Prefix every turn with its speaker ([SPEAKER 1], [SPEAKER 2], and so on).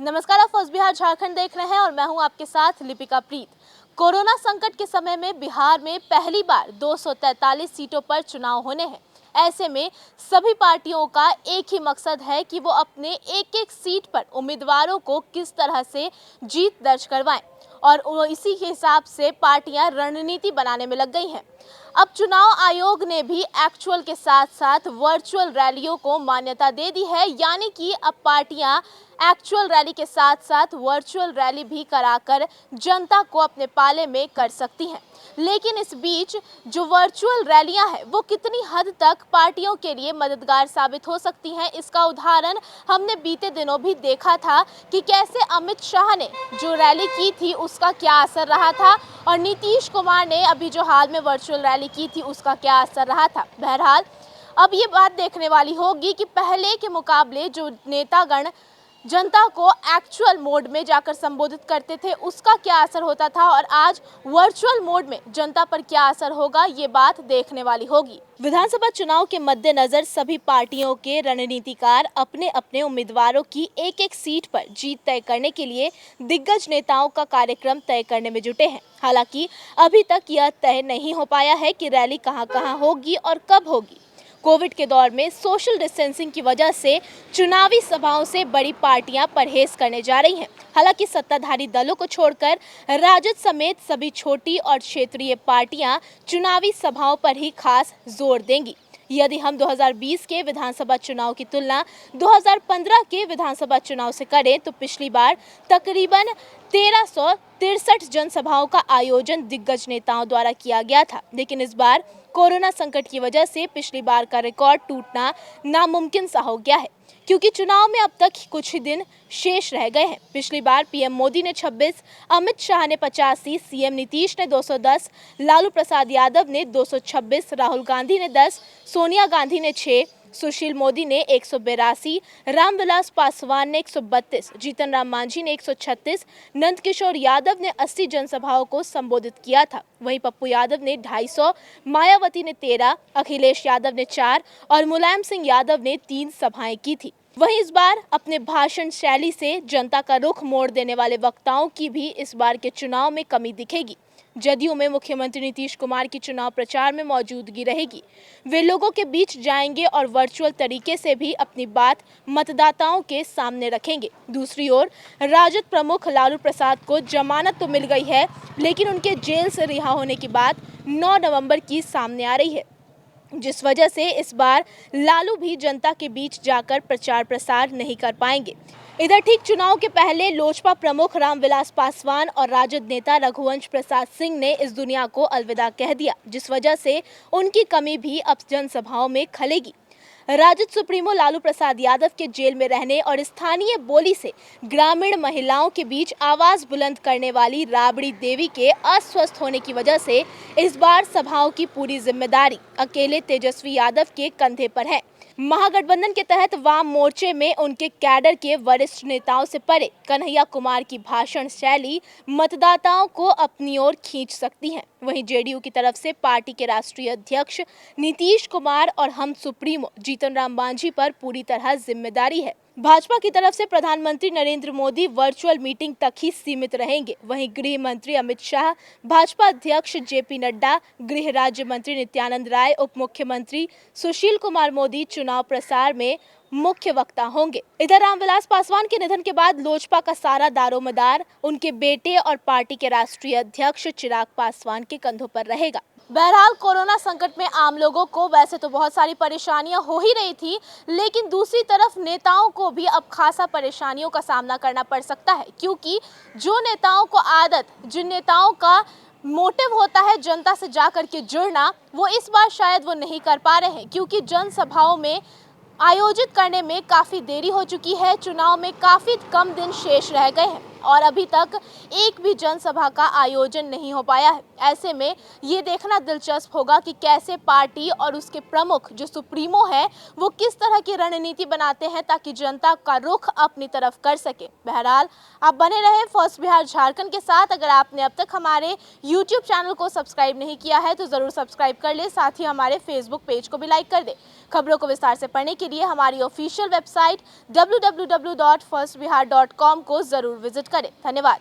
[SPEAKER 1] नमस्कार, आप फर्स्ट बिहार झारखंड देख रहे हैं और मैं हूं आपके साथ लिपिका प्रीत। कोरोना संकट के समय में बिहार में पहली बार 243 सीटों पर चुनाव होने हैं। ऐसे में सभी पार्टियों का एक ही मकसद है कि वो अपने एक एक सीट पर उम्मीदवारों को किस तरह से जीत दर्ज करवाएं और इसी के हिसाब से पार्टियां रणनीति बनाने में लग गई हैं। अब चुनाव आयोग ने भी एक्चुअल के साथ साथ वर्चुअल रैलियों को मान्यता दे दी है, यानी कि अब पार्टियां एक्चुअल रैली के साथ साथ वर्चुअल रैली भी कराकर जनता को अपने पाले में कर सकती हैं। लेकिन इस बीच जो वर्चुअल रैलियां हैं वो कितनी हद तक पार्टियों के लिए मददगार साबित हो सकती हैं, इसका उदाहरण हमने बीते दिनों भी देखा था कि कैसे अमित शाह ने जो रैली की थी उसका क्या असर रहा था और नीतीश कुमार ने अभी जो हाल में वर्चुअल रैली की थी उसका क्या असर रहा था। बहरहाल अब ये बात देखने वाली होगी कि पहले के मुकाबले जो नेतागण जनता को एक्चुअल मोड में जाकर संबोधित करते थे उसका क्या असर होता था और आज वर्चुअल मोड में जनता पर क्या असर होगा, ये बात देखने वाली होगी। विधानसभा चुनाव के मद्देनजर सभी पार्टियों के रणनीतिकार अपने अपने उम्मीदवारों की एक एक सीट पर जीत तय करने के लिए दिग्गज नेताओं का कार्यक्रम तय करने में जुटे हैं। हालांकि अभी तक यह तय नहीं हो पाया है कि रैली कहां होगी और कब होगी। कोविड के दौर में सोशल डिस्टेंसिंग की वजह से चुनावी सभाओं से बड़ी पार्टियां परहेज करने जा रही हैं। हालांकि सत्ताधारी दलों को छोड़कर राजद समेत सभी छोटी और क्षेत्रीय पार्टियां चुनावी सभाओं पर ही खास जोर देंगी। यदि हम 2020 के विधानसभा चुनाव की तुलना 2015 के विधानसभा चुनाव से करें तो पिछली बार तकरीबन 1363 जनसभाओं का आयोजन दिग्गज नेताओं द्वारा किया गया था, लेकिन इस बार कोरोना संकट की वजह से पिछली बार का रिकॉर्ड टूटना नामुमकिन सा हो गया है, क्योंकि चुनाव में अब तक कुछ ही दिन शेष रह गए हैं। पिछली बार पीएम मोदी ने 26, अमित शाह ने 85, सीएम नीतीश ने 210, लालू प्रसाद यादव ने 226, राहुल गांधी ने 10, सोनिया गांधी ने 6, सुशील मोदी ने 182, रामविलास पासवान ने 132, जीतन राम मांझी ने 136, नंदकिशोर यादव ने 80 जनसभाओं को संबोधित किया था। वहीं पप्पू यादव ने 250, मायावती ने 13, अखिलेश यादव ने 4 और मुलायम सिंह यादव ने 3 सभाएं की थी। वहीं इस बार अपने भाषण शैली से जनता का रुख मोड़ देने वाले वक्ताओं की भी इस बार के चुनाव में कमी दिखेगी। जदयू में मुख्यमंत्री नीतीश कुमार की चुनाव प्रचार में मौजूदगी रहेगी। वे लोगों के बीच जाएंगे और वर्चुअल तरीके से भी अपनी बात मतदाताओं के सामने रखेंगे। दूसरी ओर राजद प्रमुख लालू प्रसाद को जमानत तो मिल गई है, लेकिन उनके जेल से रिहा होने की बात 9 नवंबर की सामने आ रही है, जिस वजह से इस बार लालू भी जनता के बीच जाकर प्रचार प्रसार नहीं कर पाएंगे। इधर ठीक चुनाव के पहले लोजपा प्रमुख रामविलास पासवान और राजद नेता रघुवंश प्रसाद सिंह ने इस दुनिया को अलविदा कह दिया, जिस वजह से उनकी कमी भी अब जनसभाओं में खलेगी। राजद सुप्रीमो लालू प्रसाद यादव के जेल में रहने और स्थानीय बोली से ग्रामीण महिलाओं के बीच आवाज बुलंद करने वाली राबड़ी देवी के अस्वस्थ होने की वजह से इस बार सभाओं की पूरी जिम्मेदारी अकेले तेजस्वी यादव के कंधे पर है। महागठबंधन के तहत वाम मोर्चे में उनके कैडर के वरिष्ठ नेताओं से परे कन्हैया कुमार की भाषण शैली मतदाताओं को अपनी ओर खींच सकती है। वहीं जेडीयू की तरफ से पार्टी के राष्ट्रीय अध्यक्ष नीतीश कुमार और हम सुप्रीमो जीतन राम मांझी पर पूरी तरह जिम्मेदारी है। भाजपा की तरफ से प्रधानमंत्री नरेंद्र मोदी वर्चुअल मीटिंग तक ही सीमित रहेंगे। वहीं गृह मंत्री अमित शाह, भाजपा अध्यक्ष जेपी नड्डा, गृह राज्य मंत्री नित्यानंद राय, उप मुख्यमंत्री सुशील कुमार मोदी चुनाव प्रसार में मुख्य वक्ता होंगे। इधर रामविलास पासवान के निधन के बाद लोजपा का सारा दारोमदार उनके बेटे और पार्टी के राष्ट्रीय अध्यक्ष चिराग पासवान के कंधों पर रहेगा। बहरहाल कोरोना संकट में आम लोगों को वैसे तो बहुत सारी परेशानियां हो ही रही थी, लेकिन दूसरी तरफ नेताओं को भी अब खासा परेशानियों का सामना करना पड़ सकता है, क्योंकि जो नेताओं को आदत, जिन नेताओं का मोटिव होता है जनता से जाकर के जुड़ना, वो इस बार शायद वो नहीं कर पा रहे हैं, क्योंकि जनसभाओं में आयोजित करने में काफ़ी देरी हो चुकी है। चुनाव में काफ़ी कम दिन शेष रह गए हैं और अभी तक एक भी जनसभा का आयोजन नहीं हो पाया है। ऐसे में ये देखना दिलचस्प होगा कि कैसे पार्टी और उसके प्रमुख जो सुप्रीमो है वो किस तरह की रणनीति बनाते हैं ताकि जनता का रुख अपनी तरफ कर सके। बहरहाल आप बने रहे फर्स्ट बिहार झारखंड के साथ। अगर आपने अब तक हमारे यूट्यूब चैनल को सब्सक्राइब नहीं किया है तो जरूर सब्सक्राइब कर ले, साथ ही हमारे फेसबुक पेज को भी लाइक कर दे। खबरों को विस्तार से पढ़ने के लिए हमारी ऑफिशियल वेबसाइट www.firstbihar.com को जरूर विजिट करें। धन्यवाद।